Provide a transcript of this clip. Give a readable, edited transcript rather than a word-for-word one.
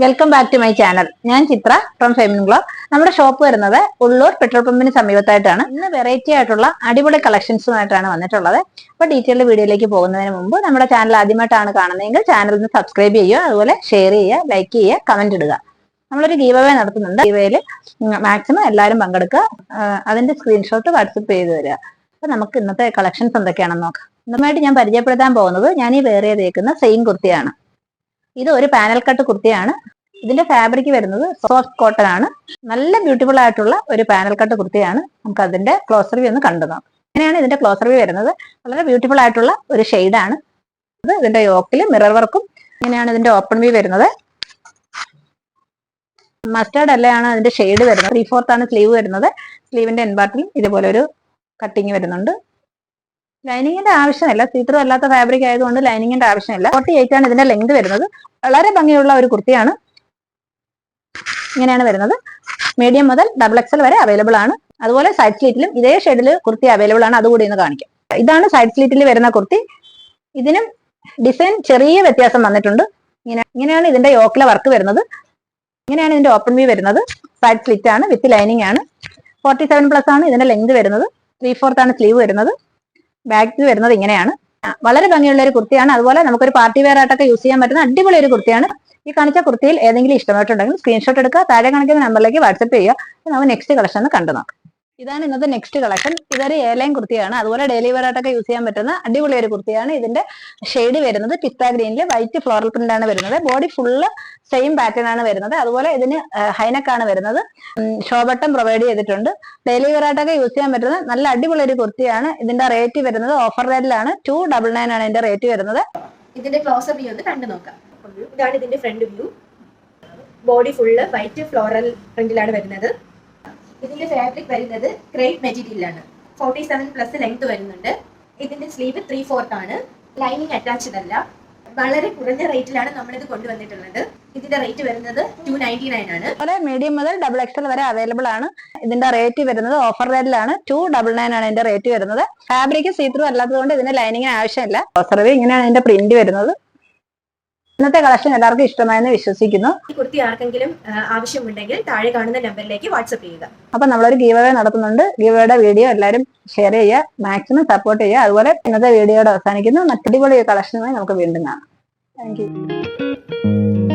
Welcome back to my channel. ഞാൻ Chitra from Feminine Glow. നമ്മുടെ shop വരുന്നത് ഉള്ളൂർ പെട്രോൾ പമ്പിന് സമീപത്തായിട്ടാണ്. ഇന്ന് വെറൈറ്റി ആയിട്ടുള്ള അടിപൊളി കളക്ഷൻസുമായിട്ടാണ് വന്നിട്ടുള്ളത്. അപ്പോൾ ഡീറ്റെയിൽഡ് വീഡിയോയിലേക്ക് പോകുന്നതിന് മുമ്പ് നമ്മുടെ ചാനൽ ആദ്യമായിട്ടാണ് കാണുന്നതെങ്കിൽ ചാനൽ ഒന്ന് സബ്സ്ക്രൈബ് ചെയ്യുക, അതുപോലെ ഷെയർ ചെയ്യുക, ലൈക്ക് ചെയ്യുക, കമന്റ് ഇടുക. നമ്മളൊരു ഗീവ് അവേ നടത്തുന്നുണ്ട്. ഗീവ് മാക്സിമം എല്ലാവരും പങ്കെടുക്കുക. അതിന്റെ സ്ക്രീൻഷോട്ട് വാട്സപ്പ് ചെയ്ത് തരിക. അപ്പൊ നമുക്ക് ഇന്നത്തെ കളക്ഷൻസ് എന്തൊക്കെയാണെന്ന് നോക്കാം. ഇന്നുമായിട്ട് ഞാൻ പരിചയപ്പെടുത്താൻ പോകുന്നത് ഞാൻ ഈ വേറെ ചെയ്തേക്കുന്ന സെയിം കുർത്തിയാണ്. ഇത് ഒരു പാനൽ കട്ട് കുർത്തിയാണ്. ഇതിന്റെ ഫാബ്രിക് വരുന്നത് സോഫ്റ്റ് കോട്ടൺ ആണ്. നല്ല ബ്യൂട്ടിഫുൾ ആയിട്ടുള്ള ഒരു പാനൽ കട്ട് കുർത്തിയാണ്. നമുക്ക് അതിന്റെ ക്ലോസർ വ്യൂ ഒന്ന് കണ്ടു നോക്കാം. ഇങ്ങനെയാണ് ഇതിന്റെ ക്ലോസർ വ്യൂ വരുന്നത്. വളരെ ബ്യൂട്ടിഫുൾ ആയിട്ടുള്ള ഒരു ഷെയ്ഡാണ് ഇത്. ഇതിന്റെ യോക്കിൽ മിറർ വർക്കും. ഇങ്ങനെയാണ് ഇതിന്റെ ഓപ്പൺ വ്യൂ വരുന്നത്. മസ്റ്റേർഡ് അല്ലയാണ് അതിന്റെ ഷെയ്ഡ് വരുന്നത്. 3/4 ആണ് സ്ലീവ് വരുന്നത്. സ്ലീവിന്റെ എൻപാർട്ടിലും ഇതുപോലെ ഒരു കട്ടിങ് വരുന്നുണ്ട്. ലൈനിങ്ങിന്റെ ആവശ്യമില്ല, സീത്രൂ അല്ലാത്ത ഫാബ്രിക് ആയതുകൊണ്ട് ലൈനിങ്ങിന്റെ ആവശ്യമില്ല. 48 ആണ് ഇതിന്റെ ലെങ്ത് വരുന്നത്. വളരെ ഭംഗിയുള്ള ഒരു കുർത്തിയാണ്. ഇങ്ങനെയാണ് വരുന്നത്. മീഡിയം മുതൽ XXL വരെ അവൈലബിൾ ആണ്. അതുപോലെ സൈഡ് സ്ലീറ്റിലും ഇതേ ഷെയ്ഡിൽ കുർത്തി അവൈലബിൾ ആണ്. അതുകൂടി ഒന്ന് കാണിക്കാം. ഇതാണ് സൈഡ് സ്ലീറ്റിൽ വരുന്ന കുർത്തി. ഇതിനും ഡിസൈൻ ചെറിയ വ്യത്യാസം വന്നിട്ടുണ്ട്. ഇങ്ങനെയാണ് ഇതിന്റെ യോക്കിലെ വർക്ക് വരുന്നത്. ഇങ്ങനെയാണ് ഇതിന്റെ ഓപ്പൺ വ്യൂ വരുന്നത്. സൈഡ് സ്ലിറ്റ് ആണ്, വിത്ത് ലൈനിങ് ആണ്. 47+ ആണ് ഇതിന്റെ ലെങ്ത് വരുന്നത്. 3/4 ആണ് സ്ലീവ് വരുന്നത്. ബാക്ക് വരുന്നത് ഇങ്ങനെയാണ്. വളരെ ഭംഗിയുള്ള ഒരു കുർത്തിയാണ്. അതുപോലെ നമുക്കൊരു പാർട്ടി വെയർ ആയിട്ടൊക്കെ യൂസ് ചെയ്യാൻ പറ്റുന്ന അടിപൊളി ഒരു കുർത്തിയാണ്. ഈ കാണിച്ച കുർത്തിയിൽ ഏതെങ്കിലും ഇഷ്ടമായിട്ടുണ്ടെങ്കിൽ സ്ക്രീൻഷോട്ട് എടുക്കുക, താഴെ കാണിക്കുന്ന നമ്പറിലേക്ക് വാട്സപ്പ് ചെയ്യുക. നമുക്ക് നെക്സ്റ്റ് കളക്ഷൻ ഒന്ന് കണ്ടു നോക്കാം. ഇതാണ് ഇന്നത്തെ നെക്സ്റ്റ് കളക്ഷൻ. ഇതൊരു എയർലൈൻ കുർത്തിയാണ്. അതുപോലെ ഡെയിലി വെയർ ആയിട്ടൊക്കെ യൂസ് ചെയ്യാൻ പറ്റുന്ന അടിപൊളി ഒരു കുർത്തിയാണ്. ഇതിന്റെ ഷെയ്ഡ് വരുന്നത് പിസ്ത ഗ്രീനിൽ വൈറ്റ് ഫ്ലോറൽ പ്രിന്റ് ആണ് വരുന്നത്. ബോഡി ഫുള്ള് സെയിം പാറ്റേൺ ആണ് വരുന്നത്. അതുപോലെ ഇതിന് ഹൈനെക്ക് ആണ് വരുന്നത്. ഷോ ബട്ടൺ പ്രൊവൈഡ് ചെയ്തിട്ടുണ്ട്. ഡെയിലി വെയർ ആയിട്ടൊക്കെ യൂസ് ചെയ്യാൻ പറ്റുന്ന നല്ല അടിപൊളി ഒരു കുർത്തിയാണ്. ഇതിന്റെ റേറ്റ് വരുന്നത് ഓഫർ റേറ്റിലാണ്. 299 ആണ് ഇതിന്റെ റേറ്റ് വരുന്നത്. ഇതിന്റെ ക്ലോസർ വ്യൂ ഒന്ന് കണ്ടു നോക്കാം. ഇതാണ് ഇതിന്റെ front view. Body full white floral പ്രിന്റിലാണ് വരുന്നത്. ഇതിന്റെ ഫാബ്രിക് വരുന്നത് ക്രേപ്പ് മെറ്റീരിയലാണ്. 47+ ലെങ്ത് വരുന്നുണ്ട്. ഇതിന്റെ സ്ലീവ് 3/4 ആണ്. ലൈനിങ് അറ്റാച്ച്ഡ് അല്ല. വളരെ കുറഞ്ഞ റേറ്റിലാണ് നമ്മളിത് കൊണ്ടുവന്നിട്ടുള്ളത്. ഇതിന്റെ റേറ്റ് വരുന്നത് 299 ആണ്. അതുപോലെ മീഡിയം മുതൽ XXL വരെ അവൈലബിൾ ആണ്. ഇതിന്റെ റേറ്റ് വരുന്നത് ഓഫർ റേറ്റിലാണ്. 299 ആണ് ഇതിന്റെ റേറ്റ് വരുന്നത്. ഫാബ്രിക് സീത്രൂ അല്ലാത്തതുകൊണ്ട് ഇതിന്റെ ലൈനിങ്ങിന് ആവശ്യമില്ല. ഇങ്ങനെയാണ് ഇതിന്റെ പ്രിന്റ് വരുന്നത്. ഇന്നത്തെ കളക്ഷൻ എല്ലാവർക്കും ഇഷ്ടമായെന്ന് വിശ്വസിക്കുന്നു. ഈ കുർത്തി ആർക്കെങ്കിലും ആവശ്യമുണ്ടെങ്കിൽ താഴെ കാണുന്ന നമ്പറിലേക്ക് വാട്സ്ആപ്പ് ചെയ്യുക. അപ്പൊ നമ്മളൊരു ഗീവ് അവേ നടത്തുന്നുണ്ട്. ഗീവ് അവയുടെ വീഡിയോ എല്ലാവരും ഷെയർ ചെയ്യുക, മാക്സിമം സപ്പോർട്ട് ചെയ്യുക. അതുപോലെ ഇന്നത്തെ വീഡിയോയുടെ അവസാനിക്കുന്നു. മറ്റടിപൊളി കളക്ഷനുമായി നമുക്ക് വീണ്ടും കാണാം. Thank you.